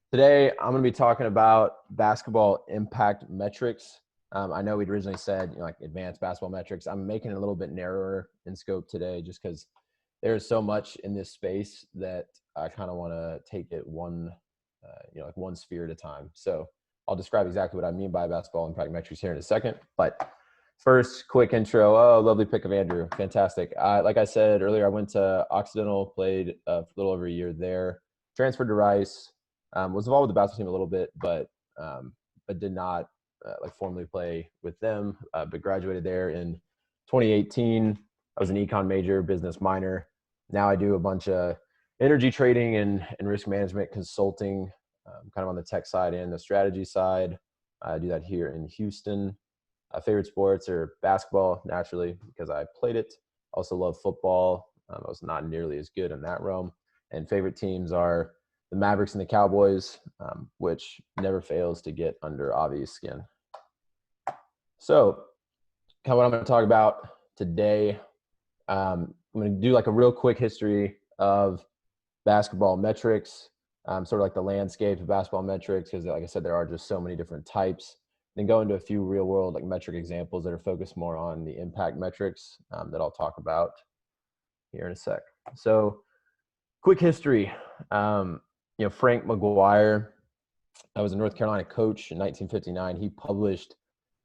Today, I'm going to be talking about basketball impact metrics. I know we'd originally said, like advanced basketball metrics. I'm making it a little bit narrower in scope today just because there's so much in this space that I kind of want to take it like one sphere at a time. So I'll describe exactly what I mean by basketball impact metrics here in a second. But first, quick intro. Oh, lovely pick of Andrew. Fantastic. Like I said earlier, I went to Occidental, played a little over a year there, transferred to Rice. Was involved with the basketball team a little bit, but did not like formally play with them. But graduated there in 2018. I was an econ major, business minor. Now I do a bunch of energy trading and risk management consulting, kind of on the tech side and the strategy side. I do that here in Houston. Favorite sports are basketball, naturally, because I played it. Also love football. I was not nearly as good in that realm. And favorite teams are the Mavericks and the Cowboys, which never fails to get under Avi's skin. So, kind of what I'm going to talk about today, I'm going to do like a real quick history of basketball metrics, sort of like the landscape of basketball metrics, because like I said, there are just so many different types. Then go into a few real world like metric examples that are focused more on the impact metrics that I'll talk about here in a sec. So, quick history. Frank McGuire, I was a North Carolina coach in 1959. He published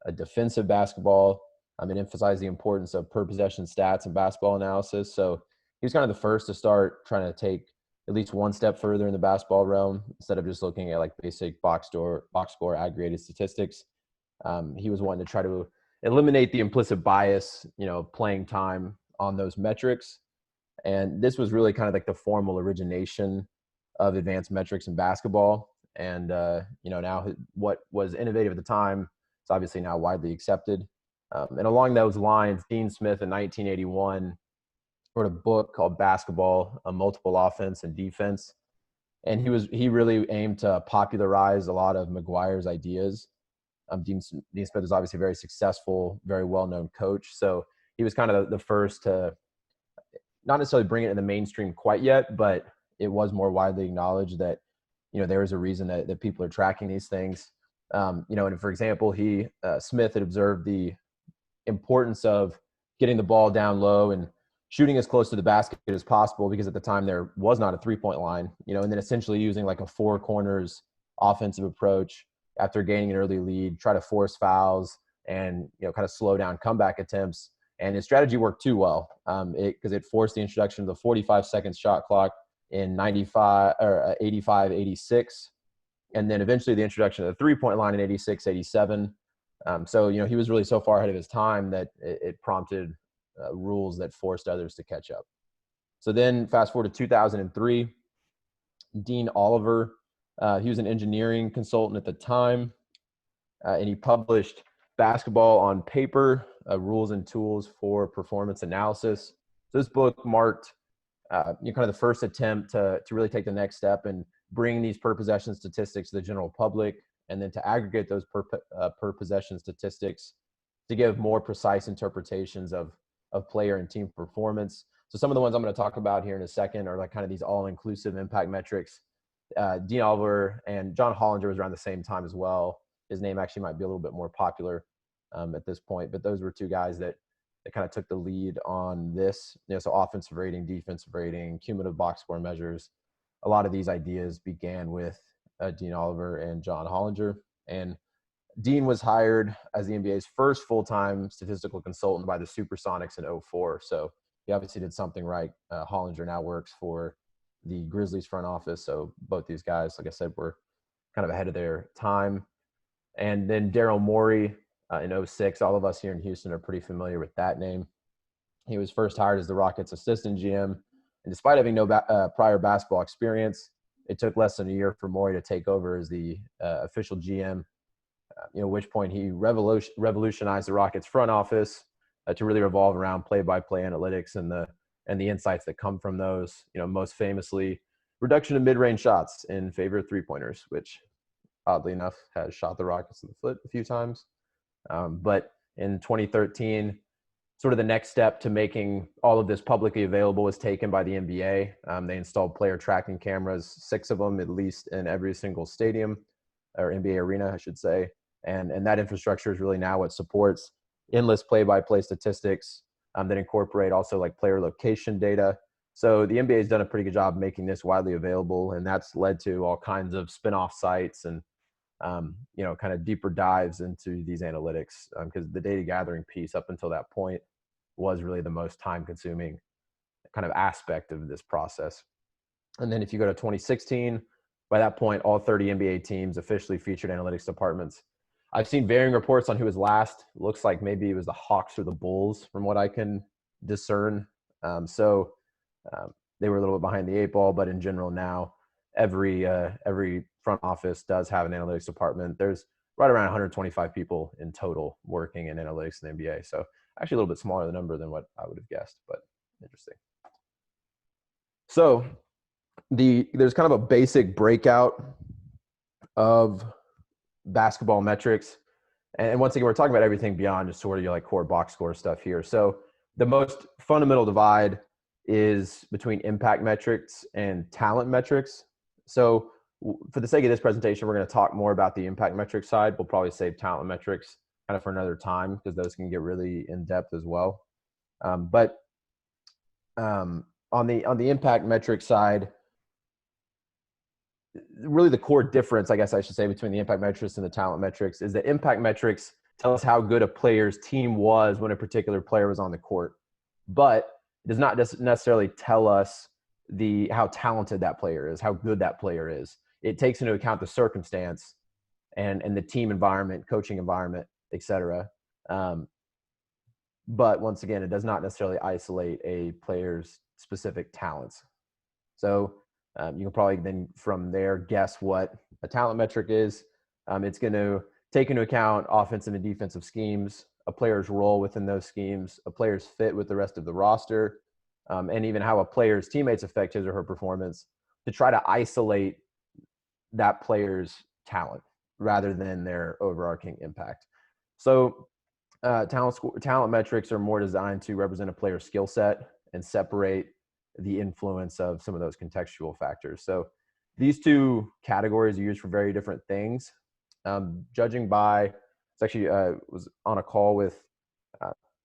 a defensive basketball and emphasized the importance of per possession stats and basketball analysis. So he was kind of the first to start trying to take at least one step further in the basketball realm instead of just looking at like basic box score aggregated statistics. He was wanting to try to eliminate the implicit bias, playing time on those metrics. And this was really kind of like the formal origination of advanced metrics in basketball. And, now what was innovative at the time is obviously now widely accepted. And along those lines, Dean Smith in 1981 wrote a book called Basketball, a Multiple Offense and Defense. And he really aimed to popularize a lot of McGuire's ideas. Dean Smith is obviously a very successful, very well-known coach. So he was kind of the first to not necessarily bring it in the mainstream quite yet, but it was more widely acknowledged that, there is a reason that people are tracking these things. And for example, Smith had observed the importance of getting the ball down low and shooting as close to the basket as possible, because at the time there was not a 3-point line, and then essentially using like a four corners offensive approach after gaining an early lead, try to force fouls and, kind of slow down comeback attempts. And his strategy worked too well because it forced the introduction of the 45-second shot clock in 85, 86. And then eventually the introduction of the 3-point line in 86, 87. So, he was really so far ahead of his time that it prompted rules that forced others to catch up. So then fast forward to 2003, Dean Oliver, he was an engineering consultant at the time, and he published Basketball on Paper, Rules and Tools for Performance Analysis. So this book marked kind of the first attempt to really take the next step and bring these per possession statistics to the general public, and then to aggregate those per possession statistics to give more precise interpretations of player and team performance. So some of the ones I'm going to talk about here in a second are like kind of these all-inclusive impact metrics. Dean Oliver and John Hollinger was around the same time as well. His name actually might be a little bit more popular at this point, but those were two guys that kind of took the lead on this. So offensive rating, defensive rating, cumulative box score measures. A lot of these ideas began with Dean Oliver and John Hollinger. And Dean was hired as the NBA's first full-time statistical consultant by the Supersonics in 2004. So he obviously did something right. Hollinger now works for the Grizzlies front office. So both these guys, like I said, were kind of ahead of their time. And then Daryl Morey in 2006. All of us here in Houston are pretty familiar with that name. He was first hired as the Rockets assistant GM. And despite having no prior basketball experience, it took less than a year for Morey to take over as the official GM, at which point he revolutionized the Rockets front office to really revolve around play-by-play analytics and the insights that come from those. Most famously, reduction of mid-range shots in favor of three-pointers, which oddly enough has shot the Rockets in the foot a few times. But in 2013, sort of the next step to making all of this publicly available was taken by the NBA. They installed player tracking cameras, 6 of them at least in every single stadium or NBA arena, I should say. And that infrastructure is really now what supports endless play-by-play statistics that incorporate also like player location data. So the NBA has done a pretty good job making this widely available, and that's led to all kinds of spin-off sites and kind of deeper dives into these analytics, because the data gathering piece up until that point was really the most time consuming kind of aspect of this process. And then if you go to 2016, by that point, all 30 NBA teams officially featured analytics departments. I've seen varying reports on who was last. It looks like maybe it was the Hawks or the Bulls from what I can discern. So they were a little bit behind the 8 ball, but in general now, every front office does have an analytics department. There's right around 125 people in total working in analytics in the NBA. So actually a little bit smaller the number than what I would have guessed, but interesting. So there's kind of a basic breakout of basketball metrics. And once again, we're talking about everything beyond just sort of your like core box score stuff here. So the most fundamental divide is between impact metrics and talent metrics. So for the sake of this presentation, we're going to talk more about the impact metric side. We'll probably save talent metrics kind of for another time because those can get really in depth as well. But on the impact metric side, really the core difference, I guess I should say, between the impact metrics and the talent metrics is that impact metrics tell us how good a player's team was when a particular player was on the court, but it does not necessarily tell us how talented that player is, how good that player is. It takes into account the circumstance and the team environment, coaching environment, etc. But once again, it does not necessarily isolate a player's specific talents. So you can probably then from there guess what a talent metric is. It's going to take into account offensive and defensive schemes, a player's role within those schemes, a player's fit with the rest of the roster, and even how a player's teammates affect his or her performance to try to isolate that player's talent rather than their overarching impact. So talent metrics are more designed to represent a player's skill set and separate the influence of some of those contextual factors. So these two categories are used for very different things. Judging by, it's actually was on a call with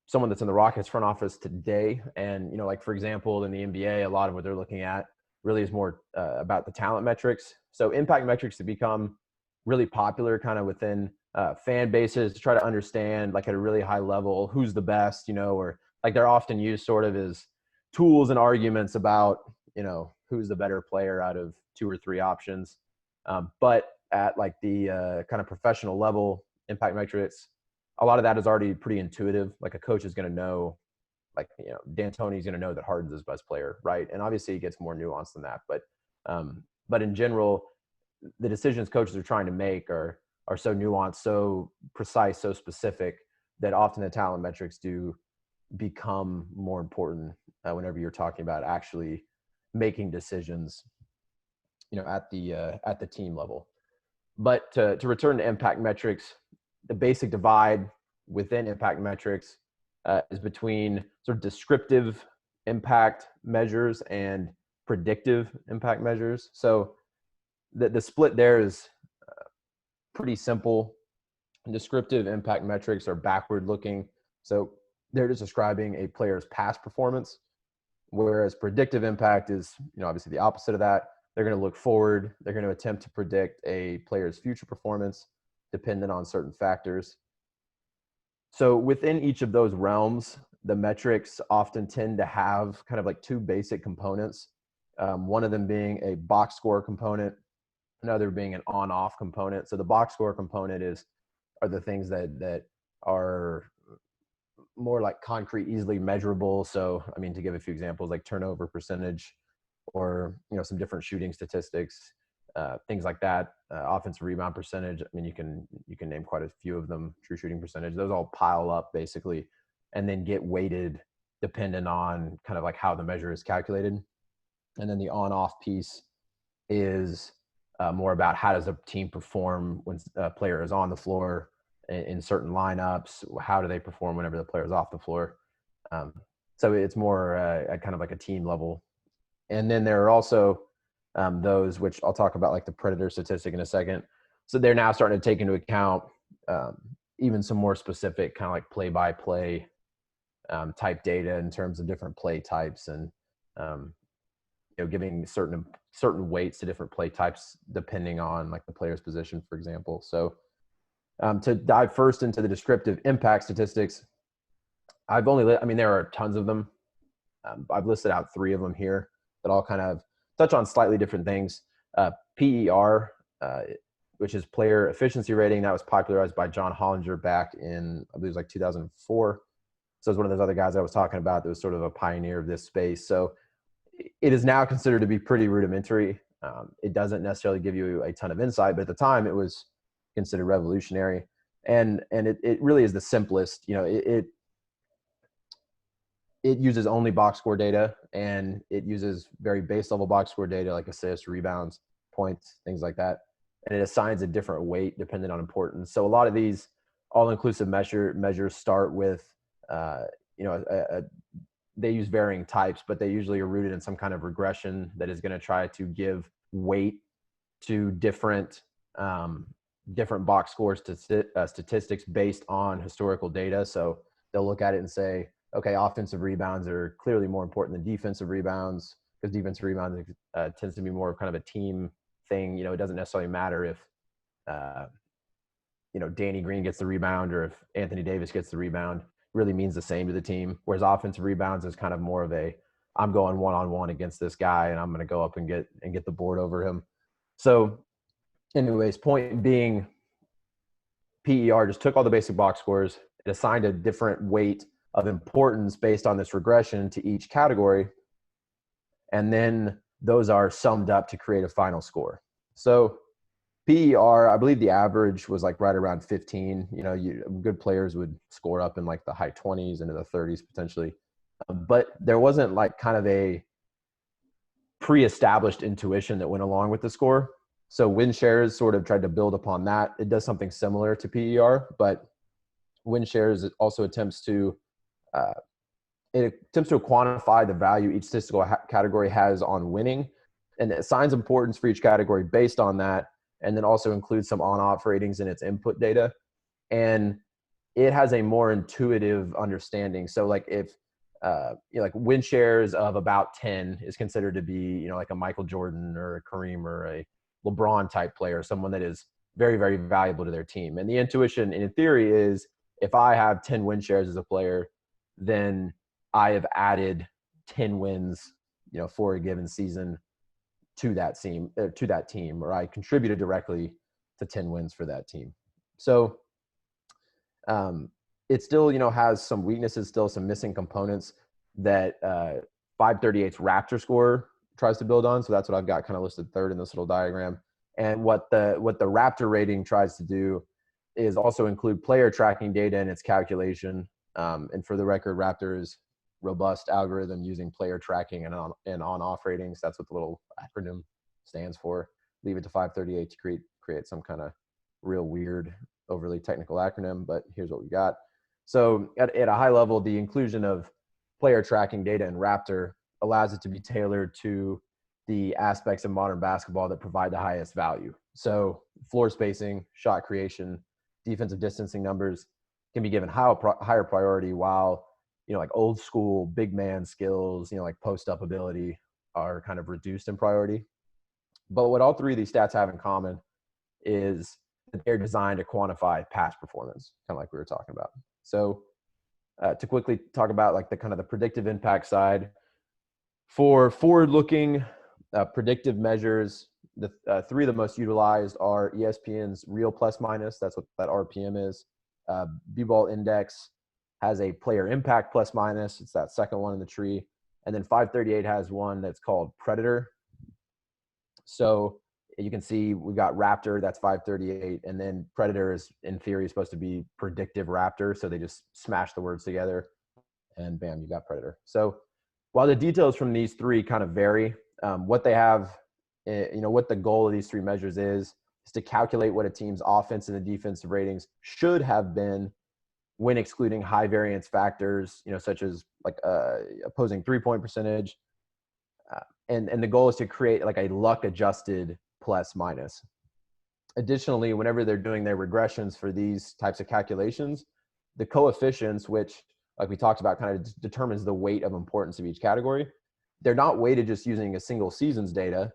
someone that's in the Rockets front office today. And, like for example, in the NBA, a lot of what they're looking at really is more about the talent metrics. So impact metrics have become really popular kind of within fan bases to try to understand like at a really high level, who's the best, or like they're often used sort of as tools and arguments about, who's the better player out of 2 or 3 options. But at like the kind of professional level, impact metrics, a lot of that is already pretty intuitive. Like a coach is going to know, like, D'Antoni's going to know that Harden's his best player, right? And obviously it gets more nuanced than that. But in general, the decisions coaches are trying to make are so nuanced, so precise, so specific that often the talent metrics do become more important whenever you're talking about actually making decisions, at the team level. But to return to impact metrics, the basic divide within impact metrics is between sort of descriptive impact measures and predictive impact measures. So the split there is pretty simple. Descriptive impact metrics are backward looking. So they're just describing a player's past performance, whereas predictive impact is, obviously the opposite of that. They're going to look forward. They're going to attempt to predict a player's future performance dependent on certain factors. So within each of those realms, the metrics often tend to have kind of like 2 basic components. One of them being a box score component, another being an on-off component. So the box score component are the things that are more like concrete, easily measurable. So, I mean, to give a few examples, like turnover percentage or, some different shooting statistics, things like that. Offensive rebound percentage. I mean, you can name quite a few of them. True shooting percentage. Those all pile up basically and then get weighted dependent on kind of like how the measure is calculated. And then the on-off piece is more about how does a team perform when a player is on the floor in certain lineups. How do they perform whenever the player is off the floor? Um, so it's more at kind of like a team level. And then there are also those, which I'll talk about, like the predator statistic in a second. So they're now starting to take into account um, even some more specific kind of like play-by-play type data in terms of different play types, and um, giving certain weights to different play types depending on like the player's position, for example. So to dive first into the descriptive impact statistics, there are tons of them. I've listed out 3 of them here that all kind of touch on slightly different things. PER, which is player efficiency rating, that was popularized by John Hollinger back in, I believe it was like 2004. So it's one of those other guys I was talking about that was sort of a pioneer of this space. So it is now considered to be pretty rudimentary. It doesn't necessarily give you a ton of insight, but at the time it was considered revolutionary. And it really is the simplest. It uses only box score data, and it uses very base level box score data like assists, rebounds, points, things like that. And it assigns a different weight depending on importance. So a lot of these all-inclusive measures start with, they use varying types, but they usually are rooted in some kind of regression that is going to try to give weight to different box scores statistics based on historical data. So they'll look at it and say, okay, offensive rebounds are clearly more important than defensive rebounds, because defensive rebounds tends to be more of kind of a team thing. It doesn't necessarily matter if Danny Green gets the rebound or if Anthony Davis gets the rebound. It really means the same to the team. Whereas offensive rebounds is kind of more of a, I'm going one-on-one against this guy and I'm going to go up and get the board over him. So anyways, point being, PER just took all the basic box scores, it assigned a different weight of importance based on this regression to each category, and then those are summed up to create a final score. So PER, I believe the average was like right around 15. Good players would score up in like the high 20s into the 30s potentially. But there wasn't like kind of a pre-established intuition that went along with the score. So WinShares sort of tried to build upon that. It does something similar to PER, but WinShares also attempts to quantify the value each statistical category has on winning, and it assigns importance for each category based on that, and then also includes some on-off ratings in its input data. And it has a more intuitive understanding. So like if like win shares of about 10 is considered to be, like a Michael Jordan or a Kareem or a LeBron type player, someone that is very, very valuable to their team. And the intuition in theory is, if I have 10 win shares as a player, then I have added 10 wins, for a given season to that team, or I contributed directly to 10 wins for that team. So it still, has some weaknesses, still some missing components that 538's Raptor score tries to build on. So that's what I've got kind of listed third in this little diagram. And what the Raptor rating tries to do is also include player tracking data in its calculation. And for the record, Raptor's robust algorithm using player tracking and on-off ratings. That's what the little acronym stands for. Leave it to 538 to create some kind of real weird, overly technical acronym, but here's what we got. So at a high level, the inclusion of player tracking data in Raptor allows it to be tailored to the aspects of modern basketball that provide the highest value. So floor spacing, shot creation, defensive distancing numbers can be given higher priority, while like old school big man skills, like post up ability are kind of reduced in priority. But what all 3 of these stats have in common is that they're designed to quantify past performance, kind of like we were talking about. So to quickly talk about like the kind of the predictive impact side, for forward-looking predictive measures, the 3 of the most utilized are ESPN's Real Plus Minus. That's what that RPM is. B-Ball Index has a player impact plus minus. It's that second one in the tree. And then 538 has one that's called Predator. So you can see we've got Raptor, that's 538. And then Predator is, in theory, supposed to be predictive Raptor. So they just smash the words together and bam, you got Predator. So while the details from these 3 kind of vary, what they have, what the goal of these 3 measures is to calculate what a team's offensive and defensive ratings should have been when excluding high variance factors, such as like opposing 3-point percentage. And the goal is to create like a luck adjusted plus minus. Additionally, whenever they're doing their regressions for these types of calculations, the coefficients, which like we talked about, kind of determines the weight of importance of each category, they're not weighted just using a single season's data,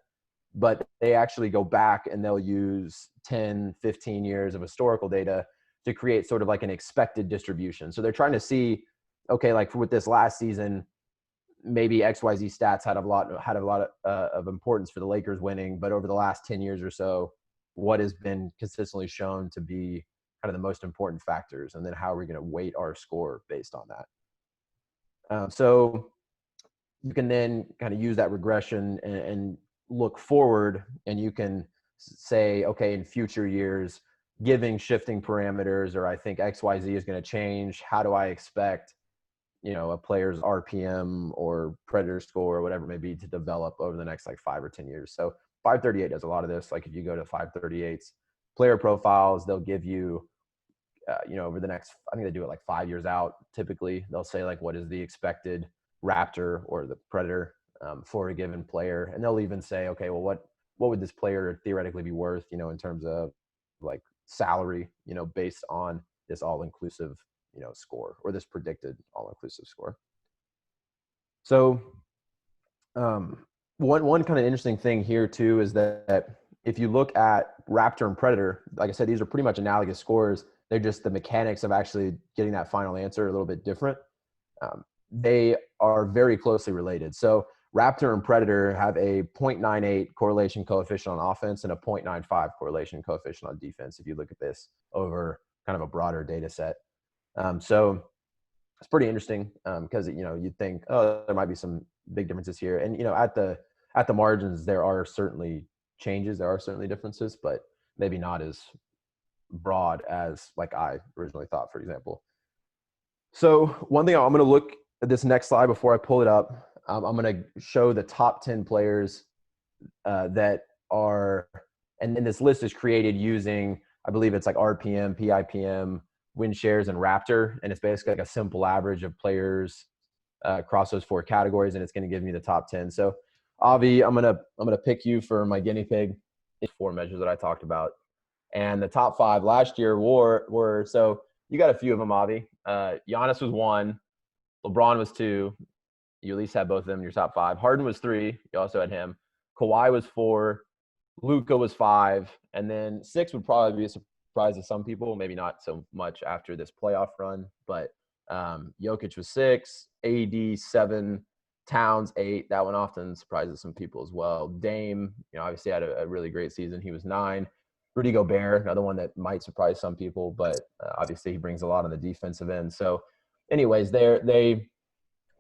but they actually go back and they'll use 10, 15 years of historical data to create sort of like an expected distribution. So they're trying to see, okay, like with this last season, maybe XYZ stats had a lot of importance for the Lakers winning, but over the last 10 years or so, what has been consistently shown to be kind of the most important factors, and then how are we going to weight our score based on that? So you can then kind of use that regression and look forward, and you can say, okay, in future years, giving shifting parameters, or I think XYZ is going to change, how do I expect a player's RPM or predator score or whatever it may be to develop over the next like 5 or 10 years. So 538 does a lot of this. Like if you go to 538's player profiles, they'll give you, over the next, I think they do it like 5 years out. Typically they'll say like, what is the expected raptor or the predator for a given player. And they'll even say, okay, well, what would this player theoretically be worth, in terms of like salary, based on this all-inclusive score, or this predicted all-inclusive score. So one kind of interesting thing here too is that if you look at Raptor and Predator, like I said, these are pretty much analogous scores. They're just the mechanics of actually getting that final answer a little bit different. They are very closely related. So Raptor and Predator have a 0.98 correlation coefficient on offense and a 0.95 correlation coefficient on defense, if you look at this over kind of a broader data set. So it's pretty interesting because you'd think, oh, there might be some big differences here, and at the margins there are certainly changes, there are certainly differences, but maybe not as broad as like I originally thought, for example. So one thing, I'm going to look at this next slide before I pull it up. I'm going to show the top 10 players that are, and then this list is created using, I believe it's like RPM, PIPM, win shares, and Raptor, and it's basically like a simple average of players across those 4 categories, and it's going to give me the top 10. So Avi, I'm gonna pick you for my guinea pig. 4 measures that I talked about, and the top 5 last year were so you got a few of them, Avi. Giannis was 1, LeBron was 2. You at least had both of them in your top 5. Harden was 3. You also had him. Kawhi was 4. Luka was 5, and then 6 would probably be a surprise to some people, maybe not so much after this playoff run, but Jokic was 6, AD 7, Towns 8. That one often surprises some people as well. Dame, obviously had a really great season. He was 9. Rudy Gobert, another one that might surprise some people, but obviously he brings a lot on the defensive end. So anyways, there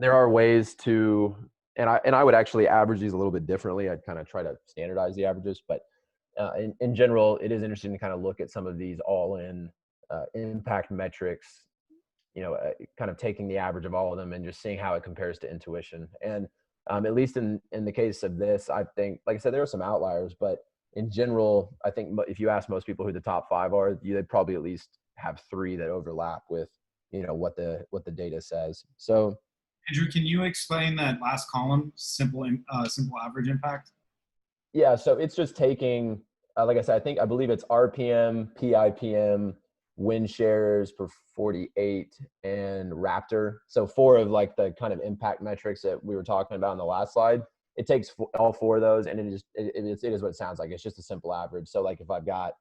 are ways to, and I would actually average these a little bit differently. I'd kind of try to standardize the averages, but in general, it is interesting to kind of look at some of these all-in impact metrics, kind of taking the average of all of them and just seeing how it compares to intuition. And at least in the case of this, I think, like I said, there are some outliers, but in general, I think if you ask most people who the top 5 are, they'd probably at least have 3 that overlap with, what the data says. So, Andrew, can you explain that last column, simple average impact? Yeah, so it's just taking, like I said, I believe it's RPM, PIPM, win shares per 48, and Raptor. So 4 of like the kind of impact metrics that we were talking about in the last slide. It takes all 4 of those, and it is what it sounds like. It's just a simple average. So like if I've got,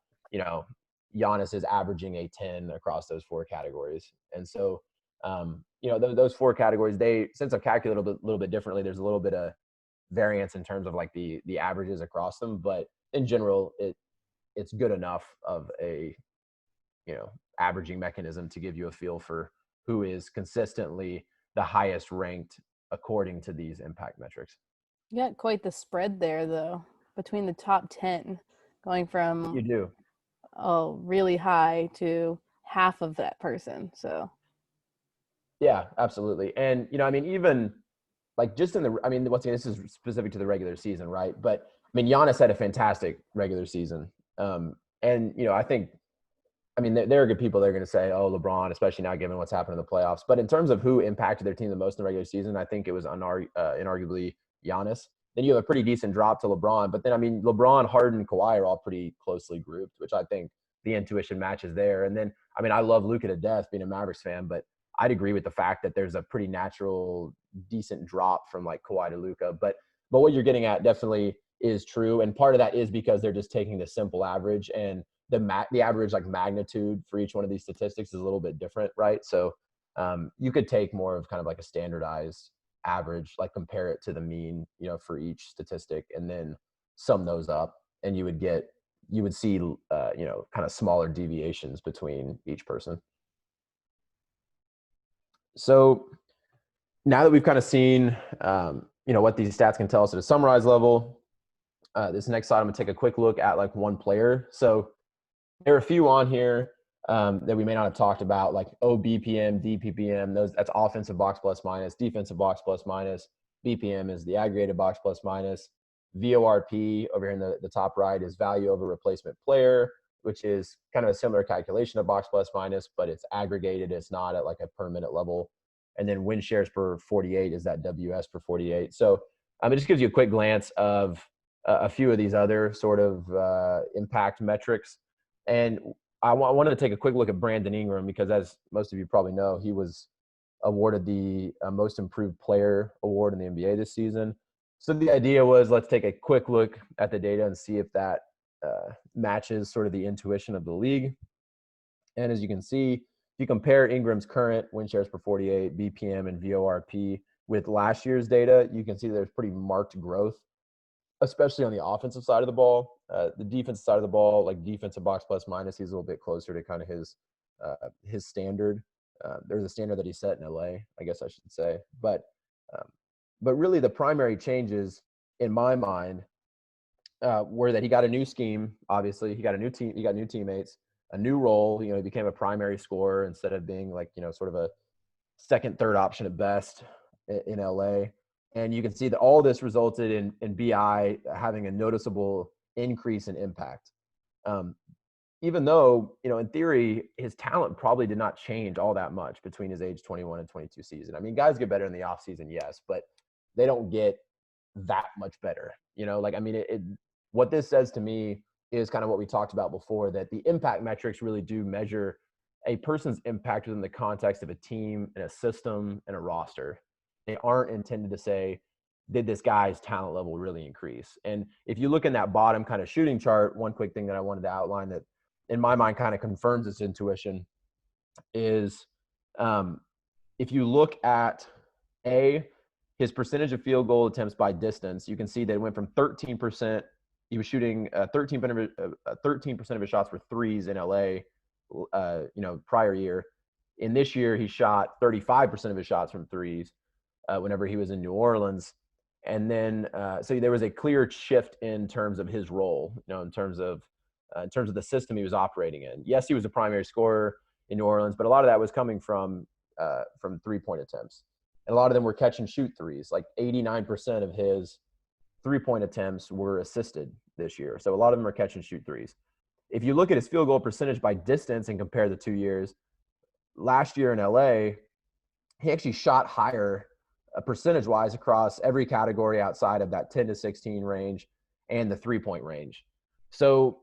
Giannis is averaging a 10 across those 4 categories, and so those 4 categories, since I've calculated a little bit differently, there's a little bit of variance in terms of like the averages across them, but in general, it's good enough of a averaging mechanism to give you a feel for who is consistently the highest ranked according to these impact metrics. You got quite the spread there, though, between the top 10, going from You do. Really high to half of that person. So yeah, absolutely. And even like just once again, this is specific to the regular season, right? But Giannis had a fantastic regular season. And I think I mean, there are good people that are going to say, oh, LeBron, especially now given what's happened in the playoffs. But in terms of who impacted their team the most in the regular season, I think it was inarguably Giannis. Then you have a pretty decent drop to LeBron. But then, I mean, LeBron, Harden, Kawhi are all pretty closely grouped, which I think the intuition matches there. And then, I mean, I love Luka to death being a Mavericks fan, but I'd agree with the fact that there's a pretty natural, decent drop from like Kawhi to Luka. But what you're getting at definitely is true. And part of that is because they're just taking the simple average, and the average like magnitude for each one of these statistics is a little bit different, right? So you could take more of kind of like a standardized average, like compare it to the mean, for each statistic, and then sum those up, and you would see, kind of smaller deviations between each person. So now that we've kind of seen, what these stats can tell us at a summarized level, this next slide, I'm gonna take a quick look at like one player. So there are a few on here that we may not have talked about, like OBPM, DPPM. That's offensive box plus minus, defensive box plus minus. BPM is the aggregated box plus minus. VORP over here in the top right is value over replacement player, which is kind of a similar calculation of box plus minus, but it's aggregated. It's not at like a per minute level. And then win shares per 48 is that WS per 48. So it just gives you a quick glance of a few of these other sort of impact metrics. And I wanted to take a quick look at Brandon Ingram because, as most of you probably know, he was awarded the Most Improved Player award in the NBA this season. So the idea was, let's take a quick look at the data and see if that matches sort of the intuition of the league. And as you can see, if you compare Ingram's current win shares per 48, BPM, and VORP with last year's data, you can see there's pretty marked growth, especially on the offensive side of the ball. The defensive side of the ball, like defensive box plus minus, he's a little bit closer to kind of his standard. There's a standard that he set in LA, I guess I should say. But really the primary changes in my mind were that he got a new scheme. Obviously, he got a new team. He got new teammates, a new role. He became a primary scorer instead of being like sort of a second, third option at best in LA. And you can see that all this resulted in BI having a noticeable increase in impact. Even though, in theory, his talent probably did not change all that much between his age 21 and 22 season. I mean, guys get better in the offseason, yes, but they don't get that much better. What this says to me is kind of what we talked about before, that the impact metrics really do measure a person's impact within the context of a team and a system and a roster. They aren't intended to say, did this guy's talent level really increase? And if you look in that bottom kind of shooting chart, one quick thing that I wanted to outline that in my mind kind of confirms this intuition is if you look at his percentage of field goal attempts by distance, you can see that it went from 13%. He was shooting 13% of his shots were threes in LA, prior year. In this year, he shot 35% of his shots from threes whenever he was in New Orleans. And then, so there was a clear shift in terms of his role, in terms of the system he was operating in. Yes, he was a primary scorer in New Orleans, but a lot of that was coming from 3-point attempts. And a lot of them were catch and shoot threes. Like 89% of his 3-point attempts were assisted this year. So a lot of them are catch and shoot threes. If you look at his field goal percentage by distance and compare the 2 years, last year in LA, he actually shot higher percentage-wise across every category outside of that 10 to 16 range and the 3-point range. So,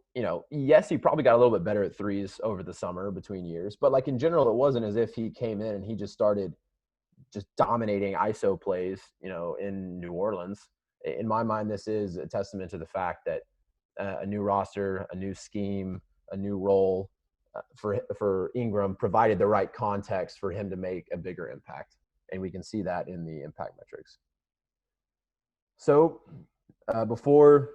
yes, he probably got a little bit better at threes over the summer between years, but like in general, it wasn't as if he came in and he just started just dominating ISO plays, in New Orleans. In my mind, this is a testament to the fact that a new roster, a new scheme, a new role for Ingram provided the right context for him to make a bigger impact. And we can see that in the impact metrics. So before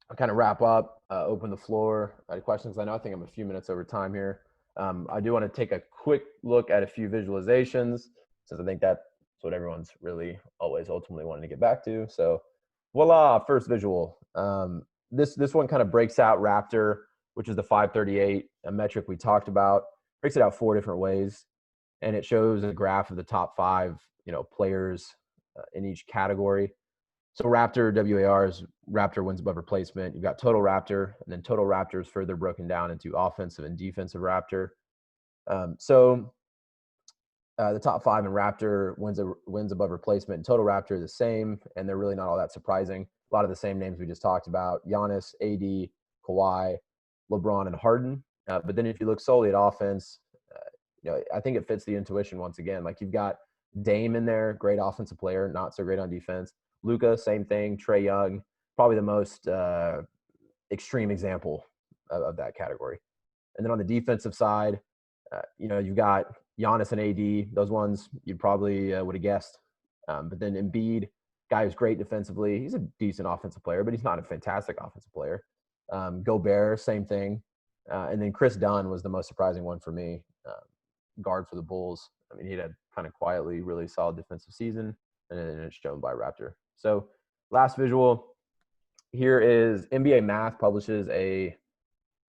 I kind of wrap up, open the floor to questions. I think I'm a few minutes over time here. I do want to take a quick look at a few visualizations, since I think that's what everyone's really always ultimately wanting to get back to. So voila, first visual. This one kind of breaks out Raptor, which is the 538, a metric we talked about, breaks it out 4 different ways. And it shows a graph of the top 5, players in each category. So Raptor, WAR is Raptor wins above replacement. You've got total Raptor, and then total Raptor is further broken down into offensive and defensive Raptor. The top 5 in Raptor wins above replacement. And total Raptor the same, and they're really not all that surprising. A lot of the same names we just talked about: Giannis, AD, Kawhi, LeBron, and Harden. But then if you look solely at offense, I think it fits the intuition once again. Like, you've got Dame in there, great offensive player, not so great on defense. Luka, same thing. Trae Young, probably the most extreme example of that category. And then on the defensive side, you've got Giannis and AD. Those ones you probably would have guessed. But then Embiid, guy who's great defensively. He's a decent offensive player, but he's not a fantastic offensive player. Gobert, same thing. And then Chris Dunn was the most surprising one for me. Guard for the Bulls. I mean, he had kind of quietly really solid defensive season, and then it's shown by Raptor. So last visual here is NBA Math publishes a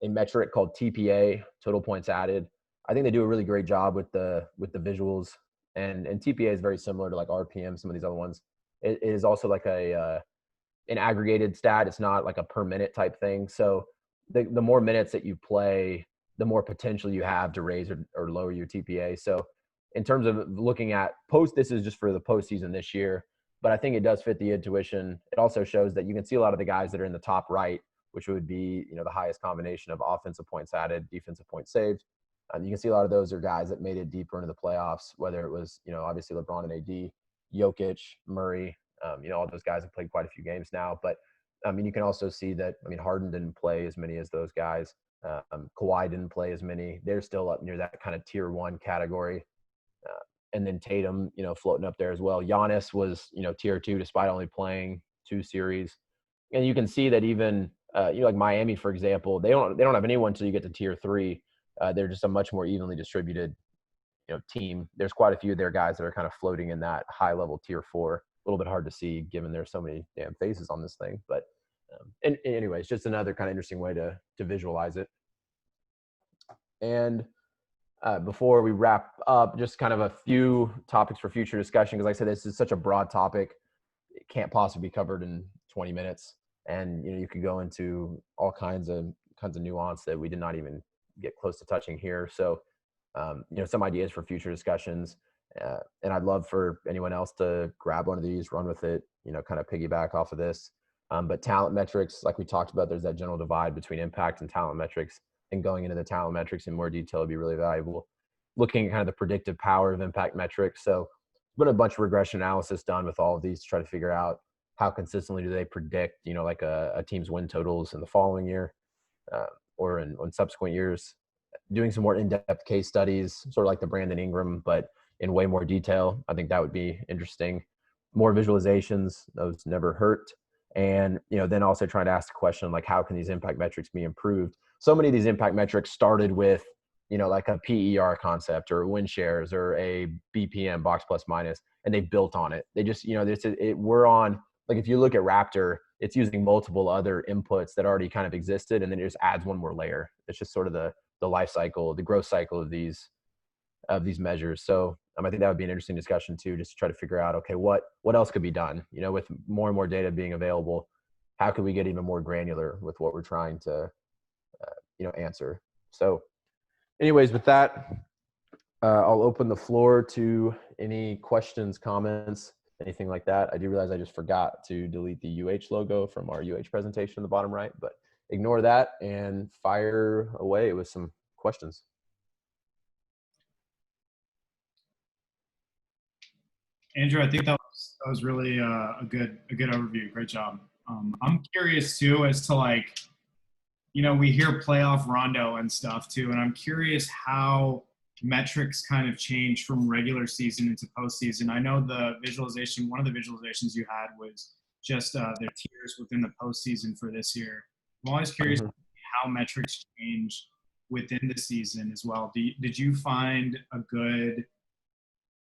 metric called TPA, total points added. I think they do a really great job with the visuals, and TPA is very similar to like RPM, some of these other ones. It is also like an aggregated stat. It's not like a per minute type thing. So the more minutes that you play, the more potential you have to raise or lower your TPA. So in terms of looking at this is just for the postseason this year, but I think it does fit the intuition. It also shows that you can see a lot of the guys that are in the top right, which would be, the highest combination of offensive points added, defensive points saved. You can see a lot of those are guys that made it deeper into the playoffs, whether it was, obviously LeBron and AD, Jokic, Murray, all those guys have played quite a few games now. But, you can also see that, Harden didn't play as many as those guys. Kawhi didn't play as many. They're still up near that kind of tier 1 category. And then Tatum, floating up there as well. Giannis was, tier 2 despite only playing 2 series. And you can see that even, like Miami, for example, they don't have anyone until you get to tier 3. They're just a much more evenly distributed, team. There's quite a few of their guys that are kind of floating in that high level tier 4. A little bit hard to see given there's so many damn faces on this thing. But and anyways, just another kind of interesting way to visualize it. And before we wrap up, just kind of a few topics for future discussion, because like I said, this is such a broad topic. It can't possibly be covered in 20 minutes. And, you could go into all kinds of nuance that we did not even get close to touching here. So, some ideas for future discussions. And I'd love for anyone else to grab one of these, run with it, kind of piggyback off of this. But talent metrics, like we talked about, there's that general divide between impact and talent metrics. And going into the talent metrics in more detail would be really valuable. Looking at kind of the predictive power of impact metrics. So there's been a bunch of regression analysis done with all of these to try to figure out how consistently do they predict, like a team's win totals in the following year or in subsequent years. Doing some more in-depth case studies, sort of like the Brandon Ingram, but in way more detail. I think that would be interesting. More visualizations, those never hurt. And, then also trying to ask the question, like, how can these impact metrics be improved? So many of these impact metrics started with, like a PER concept or win shares or a BPM, box plus minus, and they built on it. They just, we're on, like, if you look at Raptor, it's using multiple other inputs that already kind of existed, and then it just adds one more layer. It's just sort of the life cycle, the growth cycle of these measures. So I think that would be an interesting discussion too, just to try to figure out, okay, what else could be done, with more and more data being available, how could we get even more granular with what we're trying to, answer. So anyways, with that, I'll open the floor to any questions, comments, anything like that. I do realize I just forgot to delete the UH logo from our UH presentation in the bottom right, but ignore that and fire away with some questions. Andrew, I think that was really a good overview. Great job. I'm curious too as to, like, we hear playoff Rondo and stuff too, and I'm curious how metrics kind of change from regular season into postseason. I know one of the visualizations you had was just their tiers within the postseason for this year. I'm always curious how metrics change within the season as well. Did you find a good,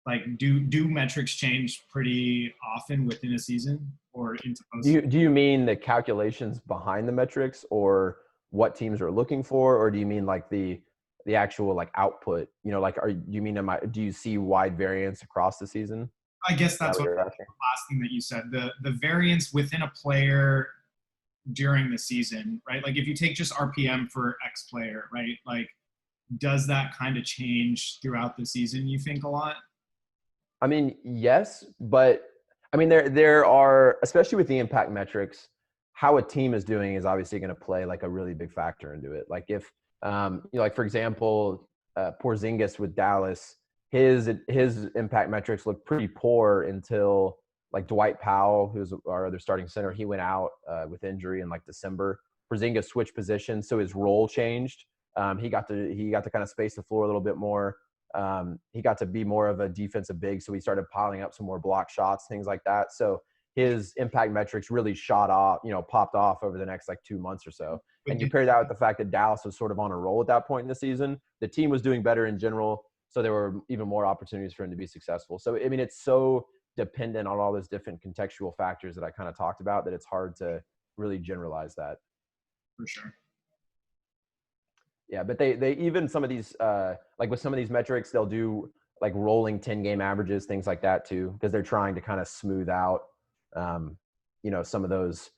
like, do metrics change pretty often within a season or into postseason? Do you mean the calculations behind the metrics, or what teams are looking for, or do you mean like the actual like output? Do you see wide variance across the season? I guess Is that that's what what you're asking? last thing that you said. The variance within a player during the season, right? Like if you take just RPM for X player, right? Like does that kind of change throughout the season, you think, a lot? I mean, yes, but I mean there are, especially with the impact metrics, how a team is doing is obviously going to play like a really big factor into it. Like if like for example, Porzingis with Dallas, his impact metrics look pretty poor until like Dwight Powell, who's our other starting center, he went out with injury in like December. Porzingis switched positions, so his role changed. He got to kind of space the floor a little bit more. He got to be more of a defensive big, so he started piling up some more block shots, things like that. So his impact metrics really shot off, popped off over the next like 2 months or so. And you pair that with the fact that Dallas was sort of on a roll at that point in the season. The team was doing better in general, so there were even more opportunities for him to be successful. So, I mean, it's so dependent on all those different contextual factors that I kind of talked about that it's hard to really generalize that. For sure. Yeah, but they even some of these like with some of these metrics, they'll do like rolling 10-game averages, things like that too, because they're trying to kind of smooth out some of those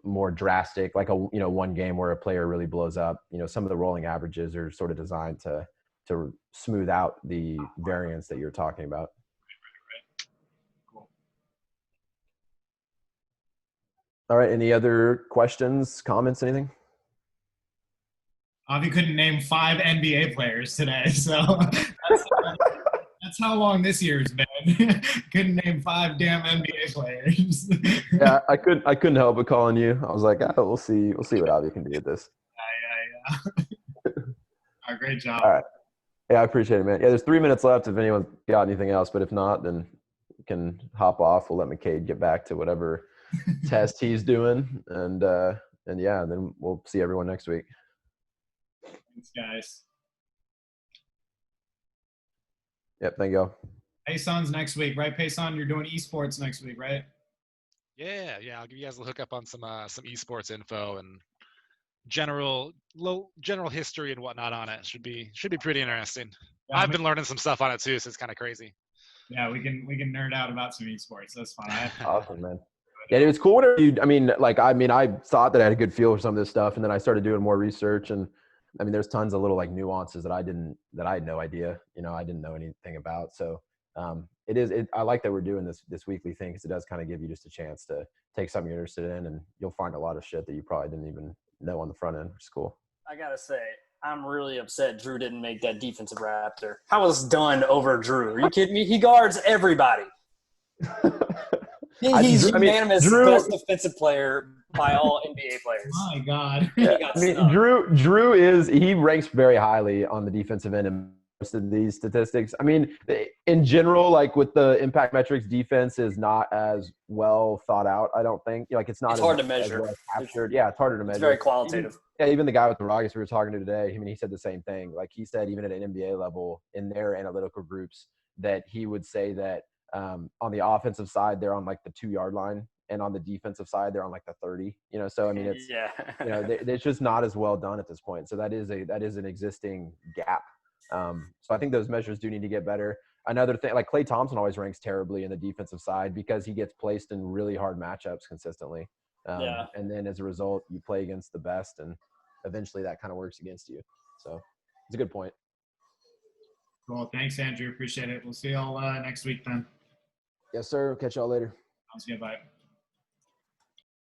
more drastic, like one game where a player really blows up. Some of the rolling averages are sort of designed to smooth out the variance that you're talking about. Right. Cool. All right, any other questions, comments, anything? Avi couldn't name 5 NBA players today, so that's how long this year's been. Couldn't name 5 damn NBA players. Yeah, I couldn't help but calling you. I was like, we'll see what Avi can do with this. Yeah. Oh, great job. All right. Yeah, I appreciate it, man. Yeah, there's 3 minutes left if anyone's got anything else, but if not, then you can hop off. We'll let McCade get back to whatever test he's doing, and yeah, then we'll see everyone next week. Thanks, guys. Yep, thank you. Payson's next week, right? Payson, you're doing esports next week, right? Yeah. I'll give you guys a hookup on some esports info and general history and whatnot on it. Should be pretty interesting. Yeah, I've been learning some stuff on it too, so it's kind of crazy. Yeah, we can nerd out about some esports. That's fun. Awesome, man. Yeah, it was cool whenever I thought that I had a good feel for some of this stuff, and then I started doing more research, and I mean, there's tons of little like nuances that I had no idea, I didn't know anything about. So I like that we're doing this weekly thing, because it does kind of give you just a chance to take something you're interested in, and you'll find a lot of shit that you probably didn't even know on the front end, which is cool. I gotta say, I'm really upset Drew didn't make that defensive Raptor. I was done over Drew. Are you kidding me? He guards everybody. He's unanimous best defensive player by all NBA players. My God. Yeah, I mean, Drew he ranks very highly on the defensive end in most of these statistics. I mean, in general, like with the impact metrics, defense is not as well thought out, I don't think. Like it's hard to measure. Well captured. Yeah, it's harder to measure. It's very qualitative. Even the guy with the Rockets we were talking to today, I mean, he said the same thing. Like he said, even at an NBA level in their analytical groups, that he would say that on the offensive side, they're on like the 2-yard line, and on the defensive side, they're on like the 30. So I mean, it's it's just not as well done at this point. So that is an existing gap. So I think those measures do need to get better. Another thing, like Klay Thompson always ranks terribly in the defensive side because he gets placed in really hard matchups consistently. And then as a result, you play against the best, and eventually that kind of works against you. So it's a good point. Cool. Thanks, Andrew. Appreciate it. We'll see y'all next week then. Yes, sir. Catch y'all later. Sounds good. Bye.